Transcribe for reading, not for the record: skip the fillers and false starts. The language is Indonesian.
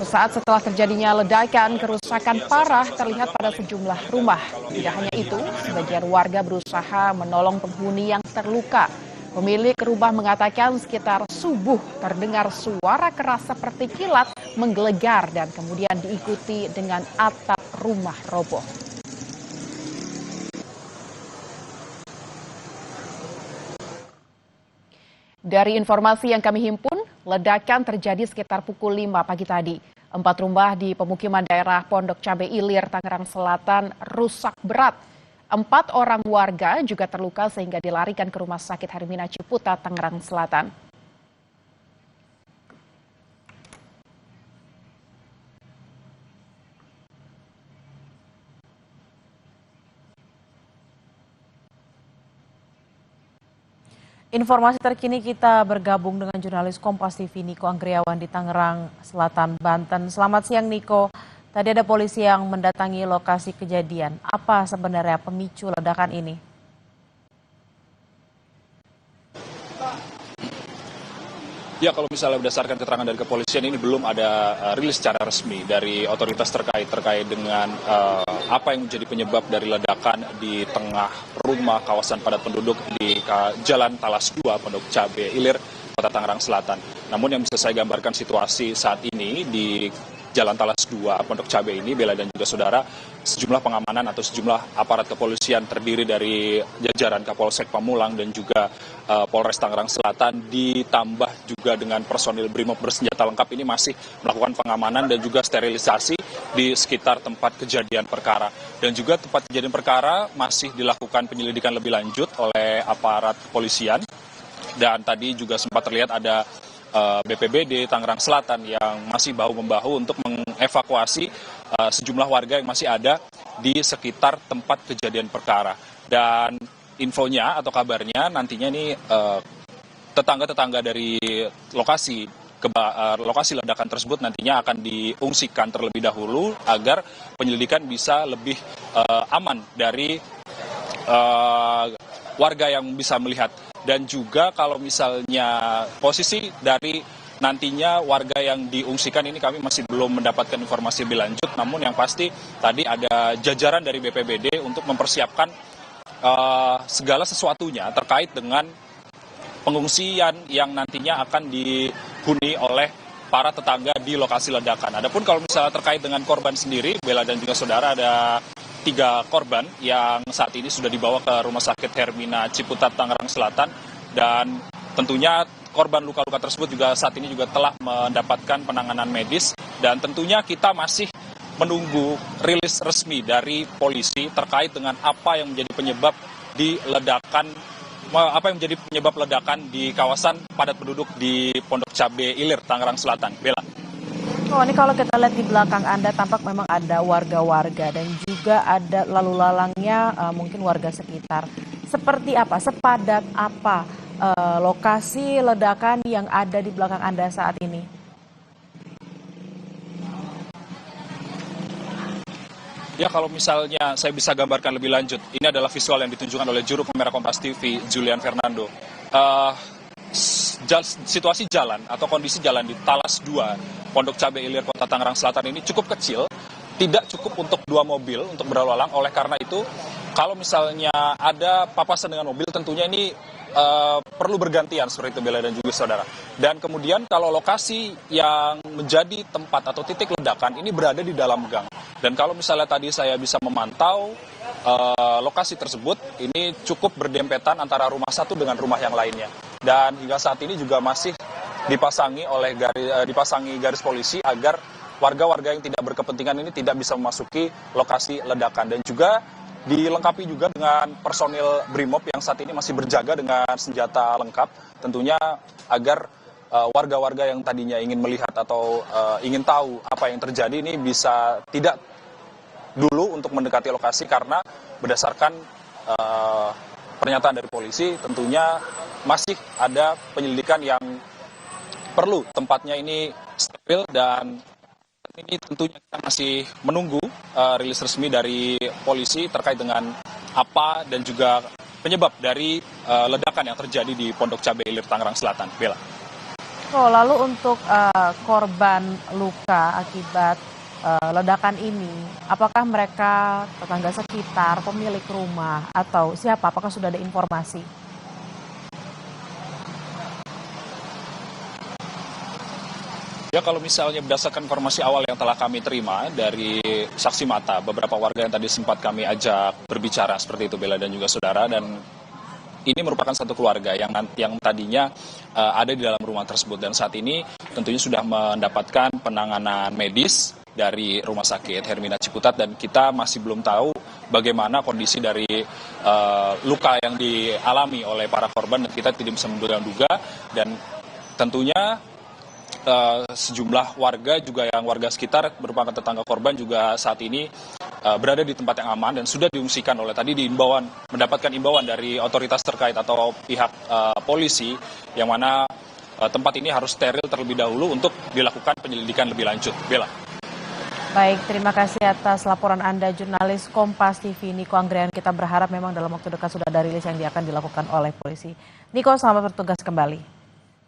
Sesaat setelah terjadinya ledakan, kerusakan parah terlihat pada sejumlah rumah. Tidak hanya itu, sebagian warga berusaha menolong penghuni yang terluka. Pemilik rumah mengatakan sekitar subuh terdengar suara keras seperti kilat menggelegar dan kemudian diikuti dengan atap rumah roboh. Dari informasi yang kami himpun, ledakan terjadi sekitar pukul 5 pagi tadi. 4 rumah di pemukiman daerah Pondok Cabe Ilir, Tangerang Selatan rusak berat. 4 orang warga juga terluka sehingga dilarikan ke Rumah Sakit Hermina Ciputat, Tangerang Selatan. Informasi terkini kita bergabung dengan jurnalis Kompas TV Niko Anggriawan di Tangerang Selatan, Banten. Selamat siang Niko, tadi ada polisi yang mendatangi lokasi kejadian. Apa sebenarnya pemicu ledakan ini? Ya, kalau misalnya berdasarkan keterangan dari kepolisian ini belum ada rilis secara resmi dari otoritas terkait dengan apa yang menjadi penyebab dari ledakan di tengah rumah kawasan padat penduduk di Jalan Talas 2, Pondok Cabe Ilir, Kota Tangerang Selatan. Namun yang bisa saya gambarkan situasi saat ini di Jalan Talas 2, Pondok Cabe ini, Bella dan juga saudara, sejumlah pengamanan atau sejumlah aparat kepolisian terdiri dari jajaran Kapolsek Pamulang dan juga Polres Tangerang Selatan ditambah juga dengan personil BRIMOB bersenjata lengkap ini masih melakukan pengamanan dan juga sterilisasi di sekitar tempat kejadian perkara. Dan juga tempat kejadian perkara masih dilakukan penyelidikan lebih lanjut oleh aparat kepolisian. Dan tadi juga sempat terlihat ada BPBD Tangerang Selatan yang masih bahu-membahu untuk mengevakuasi sejumlah warga yang masih ada di sekitar tempat kejadian perkara. Dan infonya atau kabarnya nantinya ini tetangga-tetangga dari lokasi ledakan tersebut nantinya akan diungsikan terlebih dahulu agar penyelidikan bisa lebih aman dari warga yang bisa melihat. Dan juga kalau misalnya posisi dari nantinya warga yang diungsikan ini kami masih belum mendapatkan informasi lebih lanjut. Namun yang pasti tadi ada jajaran dari BPBD untuk mempersiapkan segala sesuatunya terkait dengan pengungsian yang nantinya akan dihuni oleh para tetangga di lokasi ledakan. Adapun kalau misalnya terkait dengan korban sendiri, Bella dan juga saudara, ada 3 korban yang saat ini sudah dibawa ke Rumah Sakit Hermina Ciputat, Tangerang Selatan, dan tentunya korban luka-luka tersebut juga saat ini juga telah mendapatkan penanganan medis, dan tentunya kita masih menunggu rilis resmi dari polisi terkait dengan apa yang menjadi penyebab ledakan di kawasan padat penduduk di Pondok Cabe Ilir, Tangerang Selatan. Bella. Oh, ini kalau kita lihat di belakang Anda tampak memang ada warga-warga dan juga ada lalu lalangnya mungkin warga sekitar. Seperti apa, sepadat apa lokasi ledakan yang ada di belakang Anda saat ini? Ya, kalau misalnya saya bisa gambarkan lebih lanjut, ini adalah visual yang ditunjukkan oleh juru kamera Kompas TV, Julian Fernando. Situasi jalan atau kondisi jalan di Talas 2, Pondok Cabe Ilir, Kota Tangerang Selatan ini cukup kecil, tidak cukup untuk 2 mobil untuk berlalu lalang. Oleh karena itu, kalau misalnya ada papasan dengan mobil, tentunya ini perlu bergantian seperti itu, Bella dan juga saudara. Dan kemudian kalau lokasi yang menjadi tempat atau titik ledakan ini berada di dalam gang. Dan kalau misalnya tadi saya bisa memantau lokasi tersebut, ini cukup berdempetan antara rumah satu dengan rumah yang lainnya. Dan hingga saat ini juga masih dipasangi garis polisi agar warga-warga yang tidak berkepentingan ini tidak bisa memasuki lokasi ledakan. Dan juga dilengkapi juga dengan personil BRIMOB yang saat ini masih berjaga dengan senjata lengkap, tentunya agar warga-warga yang tadinya ingin melihat atau ingin tahu apa yang terjadi ini bisa tidak dulu untuk mendekati lokasi, karena berdasarkan pernyataan dari polisi tentunya masih ada penyelidikan yang perlu tempatnya ini steril. Dan ini tentunya kita masih menunggu rilis resmi dari polisi terkait dengan apa dan juga penyebab dari ledakan yang terjadi di Pondok Cabe Ilir, Tangerang Selatan. Bella. Oh, lalu untuk korban luka akibat ledakan ini, apakah mereka tetangga sekitar, pemilik rumah, atau siapa? Apakah sudah ada informasi? Ya kalau misalnya berdasarkan informasi awal yang telah kami terima dari saksi mata, beberapa warga yang tadi sempat kami ajak berbicara seperti itu Bella dan juga saudara, dan ini merupakan satu keluarga yang tadinya ada di dalam rumah tersebut, dan saat ini tentunya sudah mendapatkan penanganan medis dari Rumah Sakit Hermina Ciputat, dan kita masih belum tahu bagaimana kondisi dari luka yang dialami oleh para korban, dan kita tidak bisa menduga-duga. Dan tentunya sejumlah warga juga yang warga sekitar merupakan tetangga korban juga saat ini berada di tempat yang aman dan sudah diungsikan oleh tadi mendapatkan imbauan dari otoritas terkait atau pihak polisi, yang mana tempat ini harus steril terlebih dahulu untuk dilakukan penyelidikan lebih lanjut. Bella. Baik, terima kasih atas laporan Anda, jurnalis Kompas TV Niko Anggrian. Kita berharap memang dalam waktu dekat sudah ada rilis yang akan dilakukan oleh polisi. Niko, selamat bertugas kembali.